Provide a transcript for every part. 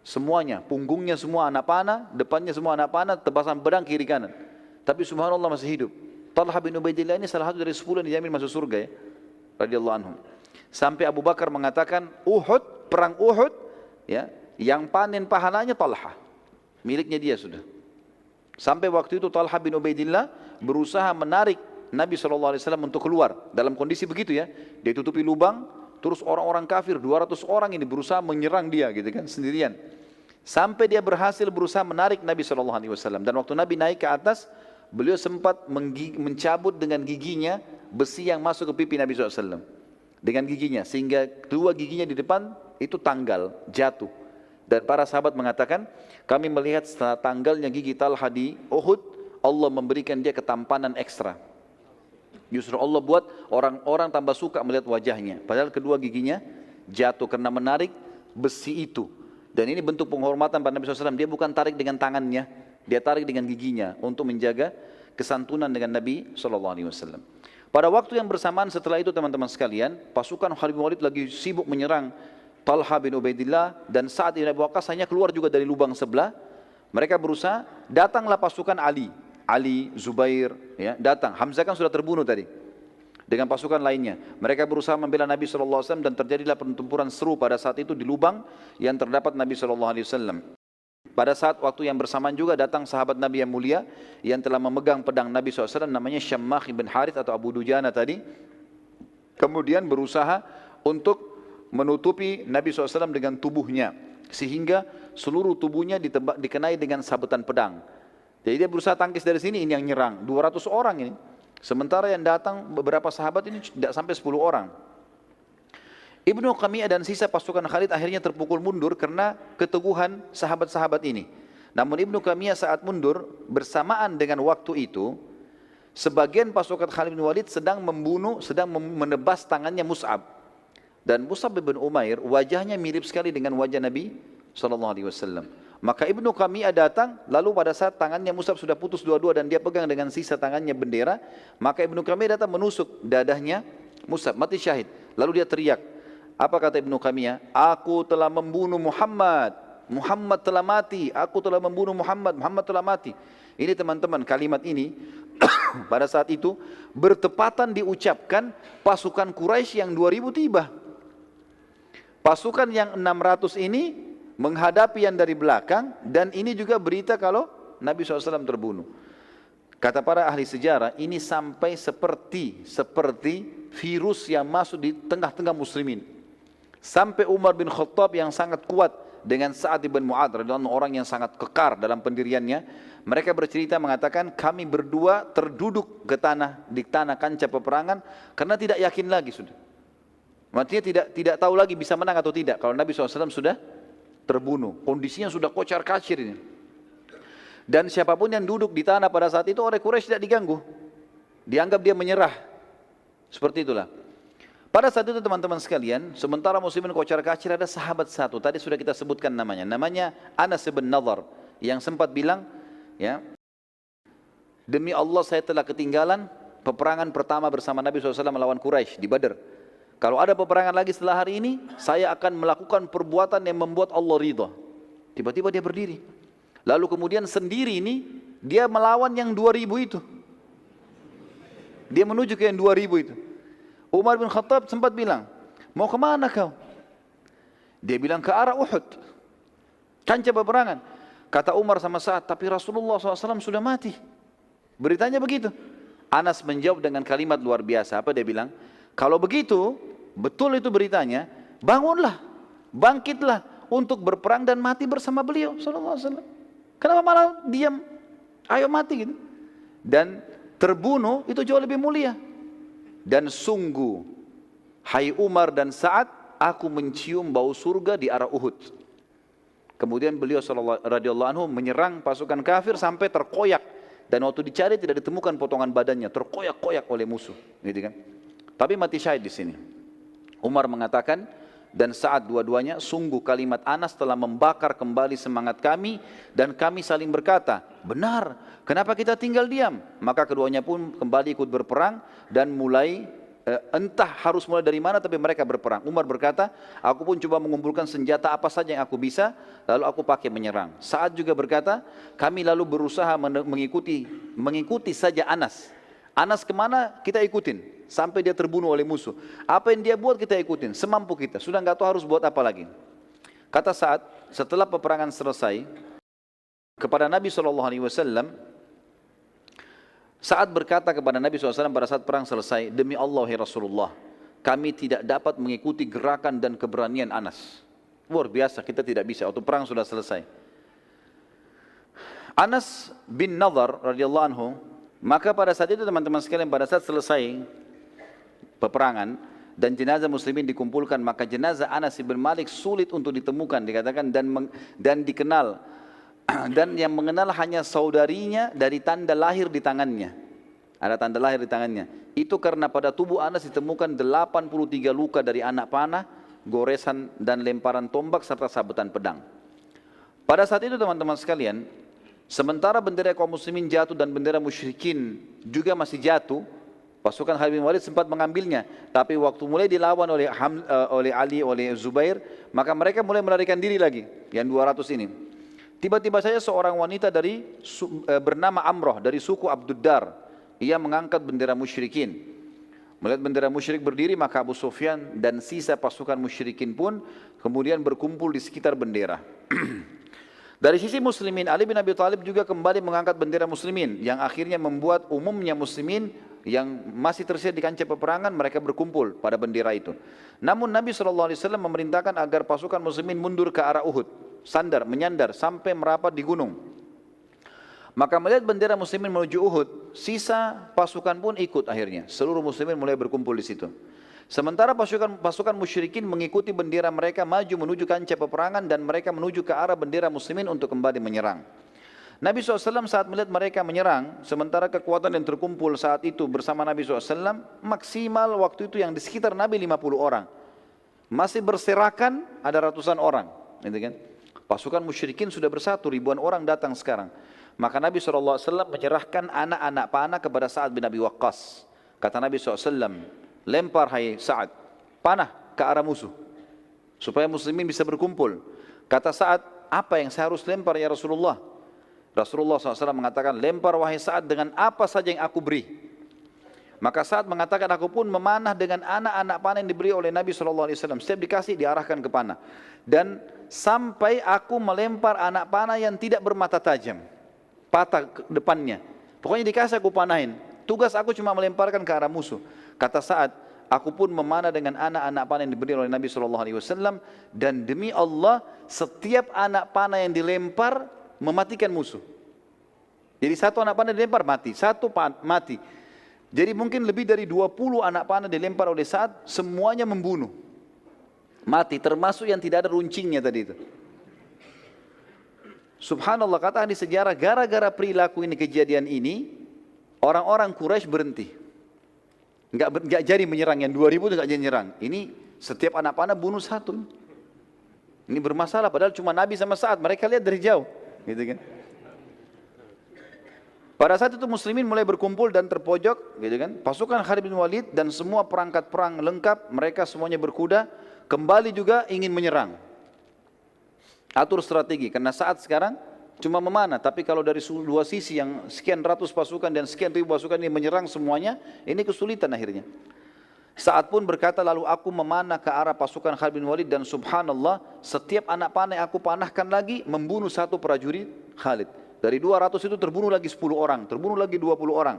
Semuanya, punggungnya semua anak panah, depannya semua anak panah, tebasan pedang kiri kanan. Tapi subhanallah masih hidup. Talha bin Ubaidillah ini salah satu dari 10 yang dijamin masuk surga ya, radhiyallahu anhum. Sampai Abu Bakar mengatakan, Uhud, perang Uhud, ya, yang panen pahalanya Talha, miliknya dia sudah. Sampai waktu itu Talha bin Ubaidillah berusaha menarik Nabi SAW untuk keluar dalam kondisi begitu ya. Dia tutupi lubang, terus orang-orang kafir 200 orang ini berusaha menyerang dia gitu kan sendirian. Sampai dia berhasil berusaha menarik Nabi SAW. Dan waktu Nabi naik ke atas, beliau sempat mencabut dengan giginya besi yang masuk ke pipi Nabi SAW. Dengan giginya, sehingga kedua giginya di depan itu tanggal, jatuh. Dan para sahabat mengatakan, kami melihat setelah tanggalnya gigi Talha di Uhud, Allah memberikan dia ketampanan ekstra. Justru Allah buat orang-orang tambah suka melihat wajahnya. Padahal kedua giginya jatuh karena menarik besi itu. Dan ini bentuk penghormatan pada Nabi SAW. Dia bukan tarik dengan tangannya, dia tarik dengan giginya untuk menjaga kesantunan dengan Nabi SAW. Pada waktu yang bersamaan setelah itu teman-teman sekalian, pasukan Khalid bin Walid lagi sibuk menyerang Talha bin Ubaidillah dan Sa'ad bin Abi Waqqas hanya keluar juga dari lubang sebelah. Mereka berusaha, datanglah pasukan Ali, Zubair, ya, datang. Hamzah kan sudah terbunuh tadi dengan pasukan lainnya. Mereka berusaha membela Nabi SAW dan terjadilah pertempuran seru pada saat itu di lubang yang terdapat Nabi SAW. Pada saat waktu yang bersamaan juga datang sahabat Nabi yang mulia yang telah memegang pedang Nabi SAW, namanya Syammah bin Harith atau Abu Dujana tadi. Kemudian berusaha untuk menutupi Nabi SAW dengan tubuhnya, sehingga seluruh tubuhnya dikenai dengan sabetan pedang. Jadi dia berusaha tangkis dari sini, ini yang nyerang 200 orang ini. Sementara yang datang beberapa sahabat ini tidak sampai 10 orang. Ibnu Qamiyah dan sisa pasukan Khalid akhirnya terpukul mundur karena keteguhan sahabat-sahabat ini. Namun Ibnu Qamiyah saat mundur bersamaan dengan waktu itu, sebagian pasukan Khalid bin Walid sedang menebas tangannya Mus'ab. Dan Mus'ab bin Umair wajahnya mirip sekali dengan wajah Nabi SAW. Maka Ibnu Qamiyah datang, lalu pada saat tangannya Mus'ab sudah putus dua-dua dan dia pegang dengan sisa tangannya bendera, maka Ibnu Qamiyah datang menusuk dadahnya Mus'ab, mati syahid. Lalu dia teriak, apa kata Ibnu Qamiyah? Aku telah membunuh Muhammad, Muhammad telah mati, aku telah membunuh Muhammad, Muhammad telah mati. Ini teman-teman, kalimat ini pada saat itu bertepatan diucapkan pasukan Quraisy yang 2000 tiba. Pasukan yang 600 ini menghadapi yang dari belakang, dan ini juga berita kalau Nabi SAW terbunuh. Kata para ahli sejarah, ini sampai seperti virus yang masuk di tengah-tengah muslimin. Sampai Umar bin Khattab yang sangat kuat dengan Sa'ad bin Mu'adz, orang yang sangat kekar dalam pendiriannya, mereka bercerita mengatakan, kami berdua terduduk di tanah kancah peperangan karena tidak yakin lagi sudah. Maksudnya tidak tahu lagi bisa menang atau tidak kalau Nabi SAW sudah terbunuh. Kondisinya sudah kocar-kacir ini. Dan siapapun yang duduk di tanah pada saat itu oleh Quraisy tidak diganggu. Dianggap dia menyerah. Seperti itulah. Pada saat itu teman-teman sekalian, sementara muslimin kocar-kacir, ada sahabat satu, tadi sudah kita sebutkan namanya. Namanya Anas bin Nadhr, yang sempat bilang, ya, demi Allah saya telah ketinggalan peperangan pertama bersama Nabi SAW melawan Quraisy di Badar. Kalau ada peperangan lagi setelah hari ini, saya akan melakukan perbuatan yang membuat Allah ridha. Tiba-tiba dia berdiri. Lalu kemudian sendiri ini, dia melawan yang 2000 itu. Dia menuju ke yang 2000 itu. Umar bin Khattab sempat bilang, mau kemana kau? Dia bilang ke arah Uhud. Kancah peperangan. Kata Umar sama Sa'ad, tapi Rasulullah SAW sudah mati. Beritanya begitu. Anas menjawab dengan kalimat luar biasa. Apa dia bilang? Kalau begitu, betul itu beritanya, bangunlah, bangkitlah untuk berperang dan mati bersama beliau sallallahu alaihi wasallam. Kenapa malah diam? Ayo mati gitu. Dan terbunuh itu jauh lebih mulia. Dan sungguh, hai Umar dan Sa'ad, aku mencium bau surga di arah Uhud. Kemudian beliau radhiyallahu anhu menyerang pasukan kafir sampai terkoyak, dan waktu dicari tidak ditemukan potongan badannya, terkoyak-koyak oleh musuh, gitu kan? Tapi mati syahid di sini. Umar mengatakan, dan Sa'ad dua-duanya, sungguh kalimat Anas telah membakar kembali semangat kami, dan kami saling berkata, benar, kenapa kita tinggal diam? Maka keduanya pun kembali ikut berperang dan mulai entah harus mulai dari mana, tapi mereka berperang. Umar berkata, aku pun coba mengumpulkan senjata apa saja yang aku bisa, lalu aku pakai menyerang. Sa'ad juga berkata, kami lalu berusaha mengikuti saja Anas. Anas kemana kita ikutin, sampai dia terbunuh oleh musuh. Apa yang dia buat kita ikutin, semampu kita. Sudah nggak tahu harus buat apa lagi. Kata Sa'ad, setelah peperangan selesai, kepada Nabi SAW, Sa'ad berkata kepada Nabi SAW pada saat perang selesai, demi Allah ya Rasulullah, kami tidak dapat mengikuti gerakan dan keberanian Anas. Luar biasa, kita tidak bisa, waktu perang sudah selesai. Anas bin Nadhr radhiyallahu anhu, maka pada saat itu teman-teman sekalian, pada saat selesai peperangan dan jenazah muslimin dikumpulkan, maka jenazah Anas bin Malik sulit untuk ditemukan, dikatakan dan dikenal. Dan yang mengenal hanya saudarinya dari tanda lahir di tangannya. Ada tanda lahir di tangannya. Itu karena pada tubuh Anas ditemukan 83 luka dari anak panah, goresan dan lemparan tombak serta sabetan pedang. Pada saat itu teman-teman sekalian, sementara bendera kaum muslimin jatuh dan bendera musyrikin juga masih jatuh, pasukan Khalid bin Walid sempat mengambilnya. Tapi waktu mulai dilawan oleh Ali, oleh Zubair, maka mereka mulai melarikan diri lagi, yang 200 ini. Tiba-tiba saja seorang wanita bernama Amroh dari suku Abduddar, ia mengangkat bendera musyrikin. Melihat bendera musyrik berdiri, maka Abu Sufyan dan sisa pasukan musyrikin pun kemudian berkumpul di sekitar bendera. Dari sisi muslimin, Ali bin Abi Thalib juga kembali mengangkat bendera muslimin, yang akhirnya membuat umumnya muslimin yang masih tersisa di kancah peperangan, mereka berkumpul pada bendera itu. Namun Nabi SAW memerintahkan agar pasukan muslimin mundur ke arah Uhud, menyandar sampai merapat di gunung. Maka melihat bendera muslimin menuju Uhud, sisa pasukan pun ikut akhirnya. Seluruh muslimin mulai berkumpul di situ. Sementara pasukan musyrikin mengikuti bendera mereka maju menuju kancah peperangan dan mereka menuju ke arah bendera muslimin untuk kembali menyerang. Nabi SAW saat melihat mereka menyerang, sementara kekuatan yang terkumpul saat itu bersama Nabi SAW, maksimal waktu itu yang di sekitar Nabi 50 orang. Masih berserakan ada ratusan orang. Gitu kan? Pasukan musyrikin sudah bersatu, ribuan orang datang sekarang. Maka Nabi SAW menyerahkan anak-anak panah kepada Sa'ad bin Abi Waqqas. Kata Nabi SAW, lempar hai Sa'ad, panah ke arah musuh, supaya muslimin bisa berkumpul. Kata Sa'ad, apa yang saya harus lempar ya Rasulullah? Rasulullah SAW mengatakan, lempar wahai Sa'ad dengan apa saja yang aku beri. Maka Sa'ad mengatakan, aku pun memanah dengan anak-anak panah yang diberi oleh Nabi SAW. Setiap dikasih diarahkan ke panah. Dan sampai aku melempar anak panah yang tidak bermata tajam, patah ke depannya. Pokoknya dikasih aku panahin. Tugas aku cuma melemparkan ke arah musuh. Kata Sa'ad, aku pun memanah dengan anak-anak panah yang diberi oleh Nabi SAW. Dan demi Allah, setiap anak panah yang dilempar mematikan musuh. Jadi satu anak panah dilempar mati, satu mati. Jadi mungkin lebih dari 20 anak panah dilempar oleh Sa'ad, semuanya membunuh. Mati, termasuk yang tidak ada runcingnya tadi itu. Subhanallah, kata ahli sejarah, gara-gara perilaku ini, kejadian ini, orang-orang Quraisy berhenti. Enggak jadi menyerang, yang 2000 itu enggak jadi menyerang. Ini setiap anak panah bunuh satu. Ini bermasalah, padahal cuma Nabi sama Sa'ad, mereka lihat dari jauh. Gitu kan? Pada saat itu muslimin mulai berkumpul dan terpojok, gitu kan? Pasukan Khalid bin Walid dan semua perangkat perang lengkap, mereka semuanya berkuda, kembali juga ingin menyerang. Atur strategi, karena saat sekarang cuma memanah, tapi kalau dari dua sisi yang sekian ratus pasukan dan sekian ribu pasukan ini menyerang semuanya, ini kesulitan akhirnya. Sa'ad pun berkata, lalu aku memanah ke arah pasukan Khalid bin Walid dan subhanallah, setiap anak panah yang aku panahkan lagi membunuh satu prajurit Khalid. Dari 200 itu terbunuh lagi 10 orang, terbunuh lagi 20 orang.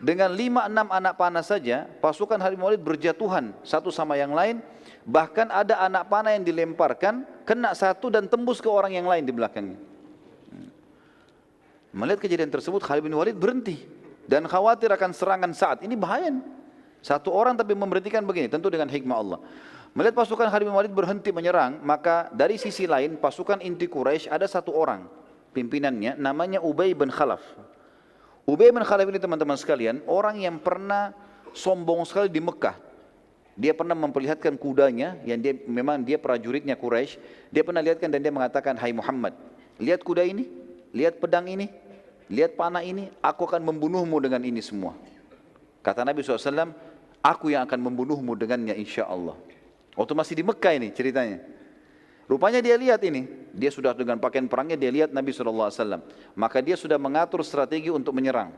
Dengan 5-6 anak panah saja, pasukan Khalid bin Walid berjatuhan satu sama yang lain. Bahkan ada anak panah yang dilemparkan, kena satu dan tembus ke orang yang lain di belakangnya. Melihat kejadian tersebut, Khalid bin Walid berhenti dan khawatir akan serangan Sa'ad. Ini bahaya. Satu orang tapi memberhentikan begini, tentu dengan hikmah Allah. Melihat pasukan Khalid bin Walid berhenti menyerang, maka dari sisi lain pasukan inti Quraisy ada satu orang pimpinannya, namanya Ubay bin Khalaf. Ubay bin Khalaf ini teman-teman sekalian, orang yang pernah sombong sekali di Mekah. Dia pernah memperlihatkan kudanya, yang memang dia prajuritnya Quraisy. Dia pernah lihatkan dan dia mengatakan, hai Muhammad, lihat kuda ini, lihat pedang ini, lihat panah ini, aku akan membunuhmu dengan ini semua. Kata Nabi SAW, Aku yang akan membunuhmu dengannya insya Allah. Waktu masih di Mekah ini ceritanya. Rupanya dia lihat ini, dia sudah dengan pakaian perangnya, dia lihat Nabi SAW. Maka dia sudah mengatur strategi untuk menyerang.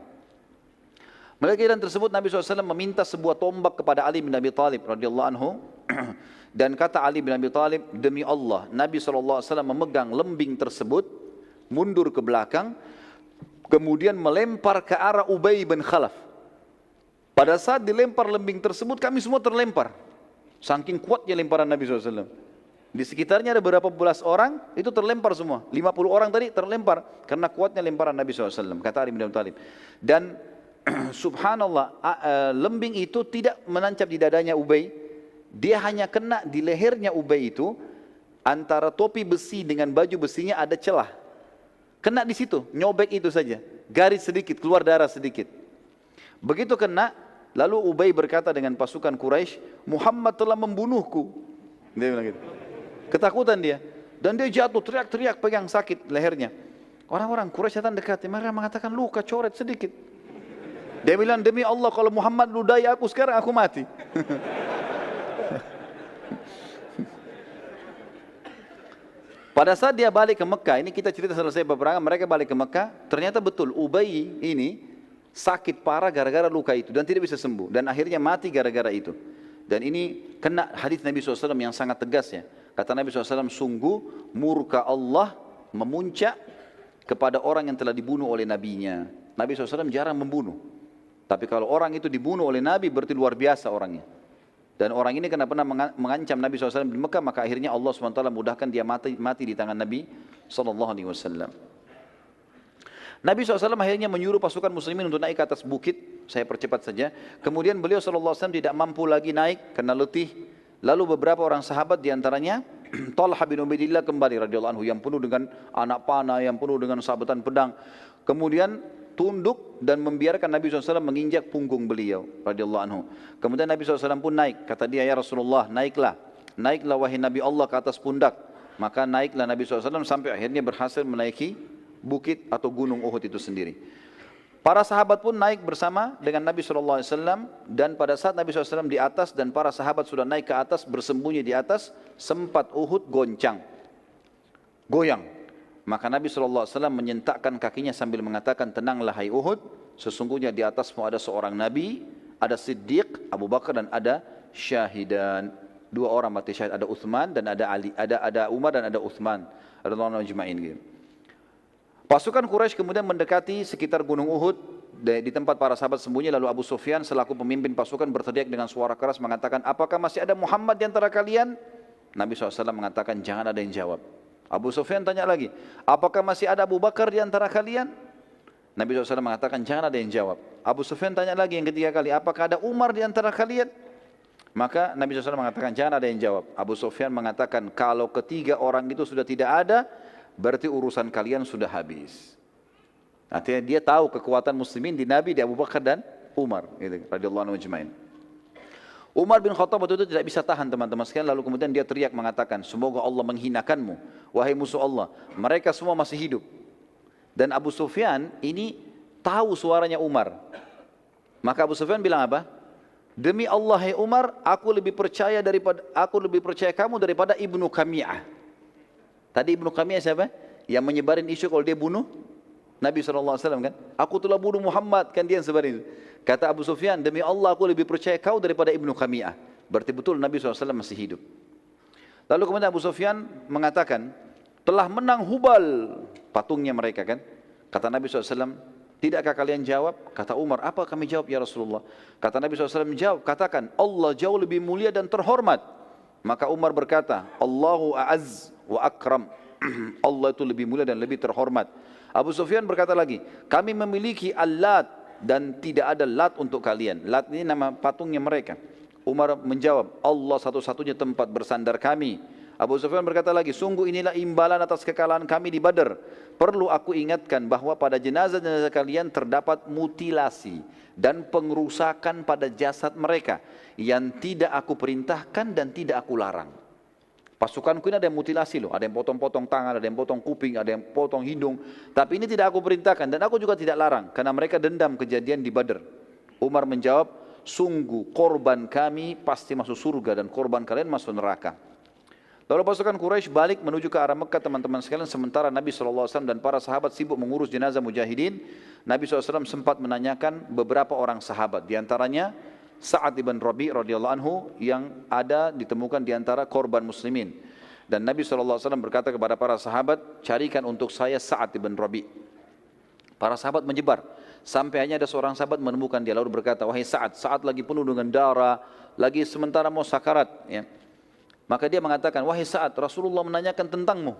Melalui kejadian tersebut Nabi SAW meminta sebuah tombak kepada Ali bin Abi Thalib radhiyallahu anhu. Dan kata Ali bin Abi Thalib, demi Allah, Nabi SAW memegang lembing tersebut, mundur ke belakang, kemudian melempar ke arah Ubay bin Khalaf. Pada saat dilempar lembing tersebut, kami semua terlempar. Saking kuatnya lemparan Nabi SAW. Di sekitarnya ada beberapa belas orang, itu terlempar semua. 50 orang tadi terlempar, karena kuatnya lemparan Nabi SAW, kata Ali bin Abi Thalib. Dan subhanallah, lembing itu tidak menancap di dadanya Ubay. Dia hanya kena di lehernya Ubay itu, antara topi besi dengan baju besinya ada celah. Kena di situ, nyobek itu saja. Garis sedikit, keluar darah sedikit. Begitu kena, lalu Ubay berkata dengan pasukan Quraisy, Muhammad telah membunuhku. Dia bilang gitu. Ketakutan dia. Dan dia jatuh, teriak-teriak, pegang sakit lehernya. Orang-orang Quraisy datang dekat, mereka mengatakan luka, coret sedikit. Dia bilang, demi Allah kalau Muhammad ludahi aku sekarang, aku mati. Pada saat dia balik ke Mekah, ini kita cerita selesai peperangan, mereka balik ke Mekah, ternyata betul Ubay ini sakit parah gara-gara luka itu dan tidak bisa sembuh. Dan akhirnya mati gara-gara itu. Dan ini kena hadis Nabi SAW yang sangat tegas ya. Kata Nabi SAW, sungguh murka Allah memuncak kepada orang yang telah dibunuh oleh nabinya. Nabi SAW jarang membunuh. Tapi kalau orang itu dibunuh oleh Nabi berarti luar biasa orangnya. Dan orang ini karena pernah mengancam Nabi SAW di Mekah, maka akhirnya Allah SWT mudahkan dia mati di tangan Nabi SAW. Nabi SAW akhirnya menyuruh pasukan muslimin untuk naik ke atas bukit. Saya percepat saja. Kemudian beliau SAW tidak mampu lagi naik karena letih. Lalu beberapa orang sahabat diantaranya Talha bin Ubaidillah kembali radhiyallahu anhu yang penuh dengan anak panah, yang penuh dengan sabetan pedang. Kemudian tunduk dan membiarkan Nabi SAW menginjak punggung beliau radhiyallahu anhu. Kemudian Nabi SAW pun naik. Kata dia, ya Rasulullah, naiklah. Naiklah wahai Nabi Allah ke atas pundak. Maka naiklah Nabi SAW sampai akhirnya berhasil menaiki bukit atau gunung Uhud itu sendiri. Para sahabat pun naik bersama dengan Nabi SAW, dan pada saat Nabi SAW di atas dan para sahabat sudah naik ke atas, bersembunyi di atas, sempat Uhud goncang, goyang. Maka Nabi SAW menyentakkan kakinya sambil mengatakan, tenanglah hai Uhud, sesungguhnya di atasmu ada seorang Nabi, ada Siddiq, Abu Bakar, dan ada syahidan. Dua orang mati syahid, ada Uthman dan ada Ali, ada Umar dan ada Uthman. Ada orang majma'in gitu. Pasukan Quraisy kemudian mendekati sekitar gunung Uhud di tempat para sahabat sembunyi. Lalu Abu Sufyan selaku pemimpin pasukan berteriak dengan suara keras mengatakan, apakah masih ada Muhammad di antara kalian? Nabi SAW mengatakan, jangan ada yang jawab. Abu Sufyan tanya lagi, apakah masih ada Abu Bakar di antara kalian? Nabi SAW mengatakan, jangan ada yang jawab. Abu Sufyan tanya lagi yang ketiga kali, apakah ada Umar di antara kalian? Maka Nabi SAW mengatakan, jangan ada yang jawab. Abu Sufyan mengatakan, kalau ketiga orang itu sudah tidak ada, berarti urusan kalian sudah habis. Artinya dia tahu kekuatan muslimin di Nabi, di Abu Bakar dan Umar, gitu, radhiyallahu anhu ajma'in. Umar bin Khattab waktu itu tidak bisa tahan teman-teman sekalian, lalu kemudian dia teriak mengatakan, semoga Allah menghinakanmu, wahai musuh Allah. Mereka semua masih hidup. Dan Abu Sufyan ini tahu suaranya Umar. Maka Abu Sufyan bilang apa? Demi Allah hai Umar, aku lebih percaya kamu daripada Ibnu Qami'ah. Tadi Ibnu Qami'ah siapa? Yang menyebarin isu kalau dia bunuh Nabi SAW kan? Aku telah bunuh Muhammad, kan dia yang sebarin. Kata Abu Sufyan, demi Allah aku lebih percaya kau daripada Ibnu Qami'ah. Berarti betul Nabi SAW masih hidup. Lalu kemudian Abu Sufyan mengatakan, telah menang Hubal, patungnya mereka kan? Kata Nabi SAW, tidakkah kalian jawab? Kata Umar, apa kami jawab ya Rasulullah? Kata Nabi SAW, jawab, katakan, Allah jauh lebih mulia dan terhormat. Maka Umar berkata, Allahu a'az wa akram. Allah itu lebih mulia dan lebih terhormat. Abu Sufyan berkata lagi, kami memiliki Al-Lat dan tidak ada Lat untuk kalian. Lat ini nama patungnya mereka. Umar menjawab, Allah satu-satunya tempat bersandar kami. Abu Sufyan berkata lagi, sungguh inilah imbalan atas kekalahan kami di Badar. Perlu aku ingatkan bahwa pada jenazah-jenazah kalian terdapat mutilasi dan pengerusakan pada jasad mereka yang tidak aku perintahkan dan tidak aku larang. Pasukanku ini ada yang mutilasi loh, ada yang potong-potong tangan, ada yang potong kuping, ada yang potong hidung. Tapi ini tidak aku perintahkan dan aku juga tidak larang karena mereka dendam kejadian di Badar. Umar menjawab, sungguh korban kami pasti masuk surga dan korban kalian masuk neraka. Lalu pasukan Quraisy balik menuju ke arah Mekah teman-teman sekalian, sementara Nabi SAW dan para sahabat sibuk mengurus jenazah mujahidin. Nabi SAW sempat menanyakan beberapa orang sahabat, diantaranya Sa'ad ibn Rabi' radhiyallahu anhu yang ada ditemukan diantara korban muslimin. Dan Nabi SAW berkata kepada para sahabat, carikan untuk saya Sa'ad ibn Rabi'. Para sahabat menyebar, sampai hanya ada seorang sahabat menemukan dia lalu berkata, wahai Sa'ad, Sa'ad lagi penuh dengan darah, lagi sementara mau sakarat, ya. Maka dia mengatakan, wahai Sa'ad, Rasulullah menanyakan tentangmu.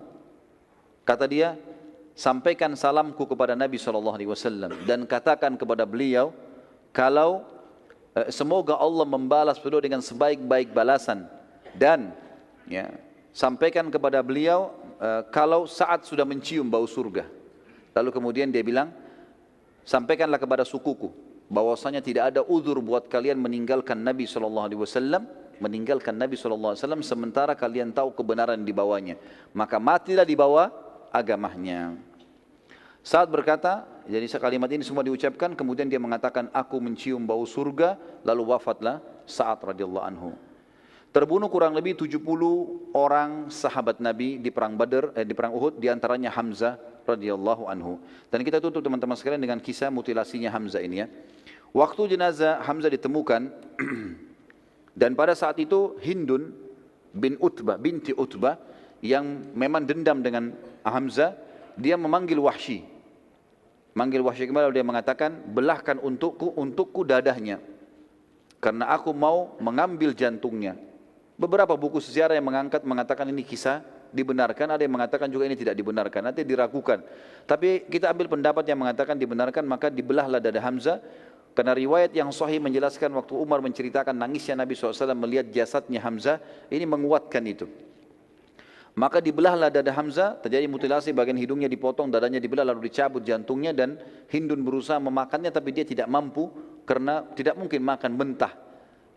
Kata dia, sampaikan salamku kepada Nabi SAW dan katakan kepada beliau, kalau semoga Allah membalas beliau dengan sebaik-baik balasan. Dan ya, sampaikan kepada beliau, kalau Sa'ad sudah mencium bau surga. Lalu kemudian dia bilang, sampaikanlah kepada sukuku, bahwasanya tidak ada uzur buat kalian meninggalkan Nabi SAW, sementara kalian tahu kebenaran di bawahnya, maka matilah di bawah agamanya. Saat berkata, jadi kalimat ini semua diucapkan, kemudian dia mengatakan, aku mencium bau surga, lalu wafatlah Sa'ad radhiyallahu anhu. Terbunuh kurang lebih 70 orang sahabat Nabi di perang Badar, di perang Uhud, diantaranya Hamzah radhiyallahu anhu. Dan kita tutup teman-teman sekalian dengan kisah mutilasinya Hamzah ini, ya. Waktu jenazah Hamzah ditemukan, dan pada saat itu Hindun binti Utbah yang memang dendam dengan Hamzah, dia memanggil Wahsy. Manggil Wahsy kembali, dia mengatakan, belahkan untukku dadahnya, karena aku mau mengambil jantungnya. Beberapa buku sejarah yang mengatakan ini kisah dibenarkan, ada yang mengatakan juga ini tidak dibenarkan, nanti diragukan. Tapi kita ambil pendapat yang mengatakan dibenarkan, maka dibelahlah dada Hamzah. Karena riwayat yang sahih menjelaskan waktu Umar menceritakan nangisnya Nabi SAW melihat jasadnya Hamzah, ini menguatkan itu. Maka dibelahlah dada Hamzah, terjadi mutilasi, bagian hidungnya dipotong, dadanya dibelah, lalu dicabut jantungnya, dan Hindun berusaha memakannya tapi dia tidak mampu karena tidak mungkin makan mentah.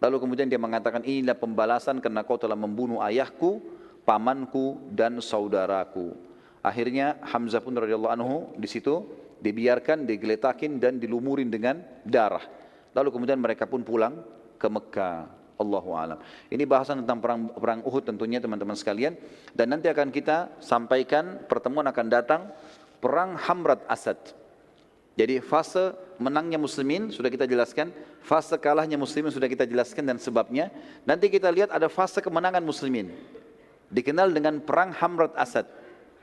Lalu kemudian dia mengatakan, inilah pembalasan karena kau telah membunuh ayahku, pamanku dan saudaraku. Akhirnya Hamzah pun radhiyallahu anhu di situ dibiarkan, digeletakin dan dilumurin dengan darah. Lalu kemudian mereka pun pulang ke Mekah. Allahu a'lam. Ini bahasan tentang perang Uhud tentunya teman-teman sekalian. Dan nanti akan kita sampaikan, pertemuan akan datang, perang Hamrat Asad. Jadi fase menangnya muslimin sudah kita jelaskan, fase kalahnya muslimin sudah kita jelaskan dan sebabnya. Nanti kita lihat ada fase kemenangan muslimin, dikenal dengan perang Hamrat Asad.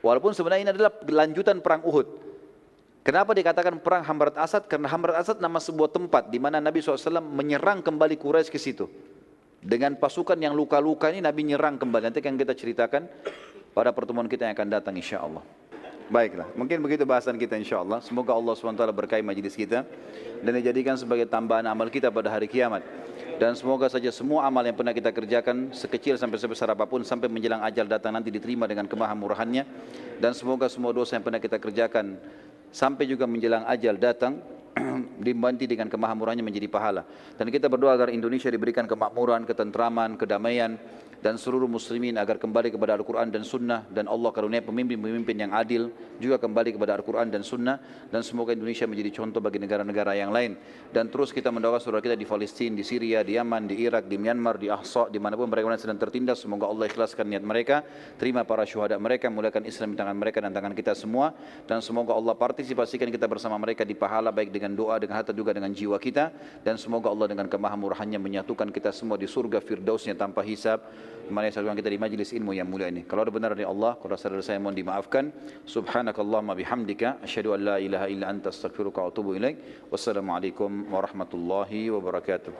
Walaupun sebenarnya ini adalah lanjutan perang Uhud. Kenapa dikatakan perang Hamrat Asad? Karena Hamrat Asad nama sebuah tempat di mana Nabi SAW menyerang kembali Quraisy ke situ. Dengan pasukan yang luka-luka ini Nabi nyerang kembali. Nanti akan kita ceritakan pada pertemuan kita yang akan datang insyaAllah. Baiklah, mungkin begitu bahasan kita insyaAllah. Semoga Allah SWT berkahi majlis kita dan dijadikan sebagai tambahan amal kita pada hari kiamat. Dan semoga saja semua amal yang pernah kita kerjakan, sekecil sampai sebesar apapun, sampai menjelang ajal datang nanti diterima dengan kemahamurahannya. Dan semoga semua dosa yang pernah kita kerjakan sampai juga menjelang ajal datang dibanti dengan kemahamurahnya menjadi pahala. Dan kita berdoa agar Indonesia diberikan kemakmuran, ketentraman, kedamaian, dan seluruh muslimin agar kembali kepada Al-Quran dan Sunnah, dan Allah karunia pemimpin-pemimpin yang adil juga kembali kepada Al-Quran dan Sunnah, dan semoga Indonesia menjadi contoh bagi negara-negara yang lain. Dan terus kita mendoakan saudara kita di Palestina, di Syria, di Yaman, di Irak, di Myanmar, di Ahsa, dimanapun mereka sedang tertindas, semoga Allah ikhlaskan niat mereka, terima para syuhada mereka, muliakan Islam di tangan mereka dan tangan kita semua, dan semoga Allah partisipasikan kita bersama mereka di pahala, baik dengan doa, dengan harta, juga dengan jiwa kita, dan semoga Allah dengan kemahamurahannya menyatukan kita semua di surga firdausnya tanpa hisab. Mari saya kita di majlis ilmu yang mulia ini. Kalau ada benar dari Allah, kalau salah saya mohon dimaafkan. Subhanakallahumma bihamdika, asyhadu an la ilaha illa anta astaghfiruka wa atubu ilaik. Wassalamualaikum warahmatullahi wabarakatuh.